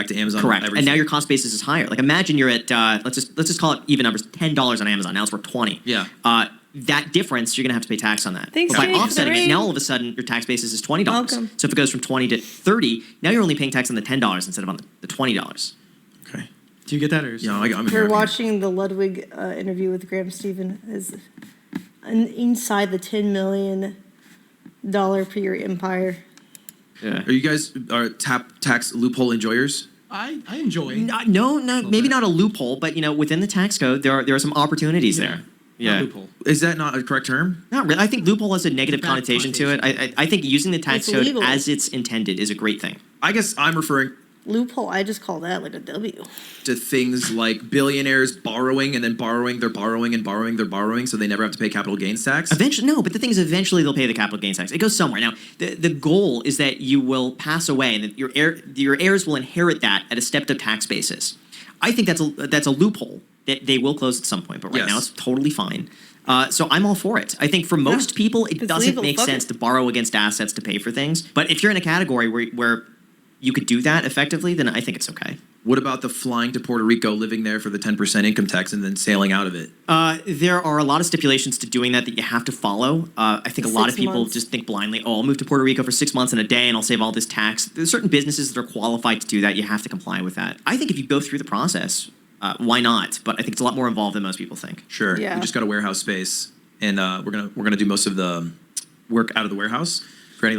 back to Amazon. Correct. And now your cost basis is higher. Like imagine you're at let's just call it even numbers, $10 on Amazon. Now it's worth $20. Yeah. That difference, you're going to have to pay tax on that. Thanks, but by Jake, offsetting for the it, now ring. all of a sudden your tax basis is $20. Welcome. So if it goes from 20 to 30, now you're only paying tax on the $10 instead of on the $20. Okay. Do you get that? Or Yeah, I'm We're here. watching the Ludwig interview with Graham Stephen. Is inside the $10 million per year empire. Yeah. Are you guys tax loophole enjoyers? I enjoy. No, maybe not a loophole, but within the tax code, there are some opportunities there. Yeah. Loophole. Is that not a correct term? Not really. I think loophole has a negative Bad connotation to it. I think using the tax It's code legal. as it's intended is a great thing. I guess I'm referring Loophole, I just call that like a W. to things like billionaires borrowing and then borrowing, they're borrowing and borrowing, they're borrowing, so they never have to pay capital gains tax. Eventually, no, but the thing is, eventually they'll pay the capital gains tax. It goes somewhere. Now, the goal is that you will pass away and that your heirs will inherit that at a stepped-up tax basis. I think that's a loophole that they will close at some point, but right now it's totally fine. So I'm all for it. I think for most people, it It's doesn't legal, make fuck sense it. to borrow against assets to pay for things. But if you're in a category where you could do that effectively, then I think it's okay. What about the flying to Puerto Rico, living there for the 10% income tax, and then sailing out of it? There are a lot of stipulations to doing that you have to follow. I think a lot of 6 people months. just think blindly, oh, I'll move to Puerto Rico for 6 months and a day and I'll save all this tax. There's certain businesses that are qualified to do that. You have to comply with that. I think if you go through the process, why not? But I think it's a lot more involved than most people think. Sure. Yeah. We just got a warehouse space, and we're gonna do most of the work out of the warehouse for any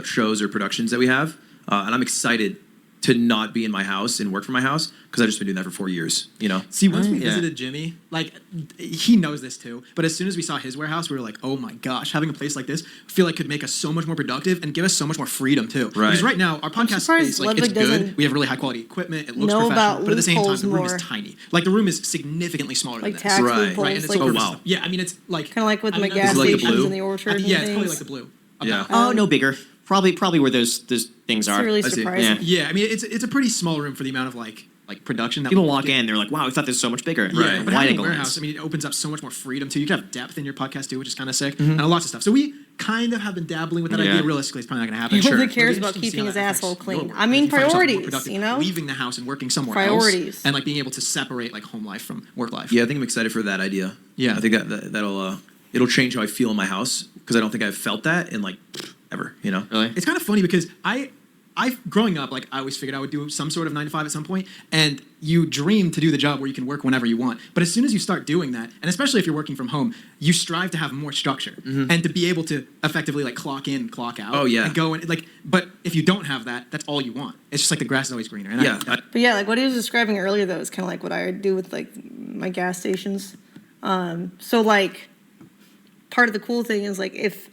shows or productions that we have. And I'm excited to not be in my house and work from my house because I've just been doing that for 4 years. See, once we visited Jimmy, he knows this too. But as soon as we saw his warehouse, we were like, "Oh my gosh, having a place like this, I feel like could make us so much more productive and give us so much more freedom too." Right. Because right now, our podcast surprised space, Ludwig it's doesn't good. We have really high quality equipment. It looks know professional, about but at the same time, loopholes the room more. is tiny. Like the room is significantly smaller Like than tax this. Right. loopholes. Right, and it's like, all Oh, this wow. stuff. Yeah, I mean it's like kind of like with I my don't know, gas Is it like the stations blue? in the orchard. yeah, and it's probably things. like the blue. Yeah. Oh, no bigger. Probably where those things It's are. really I see. surprising. Yeah. Yeah, I mean it's a pretty small room for the amount of like production that People we walk get. in, they're like, wow, I thought this was so much bigger. Right. But Wide having a angle warehouse, lens. I mean, it opens up so much more freedom too. You can have depth in your podcast too, which is kind of sick, and lots of stuff. So we kind of have been dabbling with that Yeah. idea. Realistically, it's probably not going to happen. He only But cares it's about interesting to see keeping how his that asshole affects your clean. work. I mean, You find yourself more priorities, productive you know? leaving the house and working somewhere Priorities. else, and being able to separate home life from work life. Yeah, I think I'm excited for that idea. Yeah. I think that'll it'll change how I feel in my house because I don't think I've felt that in ever. Really? It's kind of funny because I growing up, I always figured I would do some sort of 9 to 5 at some point, and you dream to do the job where you can work whenever you want. But as soon as you start doing that, and especially if you're working from home, you strive to have more structure and to be able to effectively clock in, clock out. Oh, yeah. And go in but if you don't have that, that's all you want. It's just the grass is always greener. And Yeah. But yeah, what he was describing earlier though is kind of like what I do with my gas stations. So part of the cool thing is if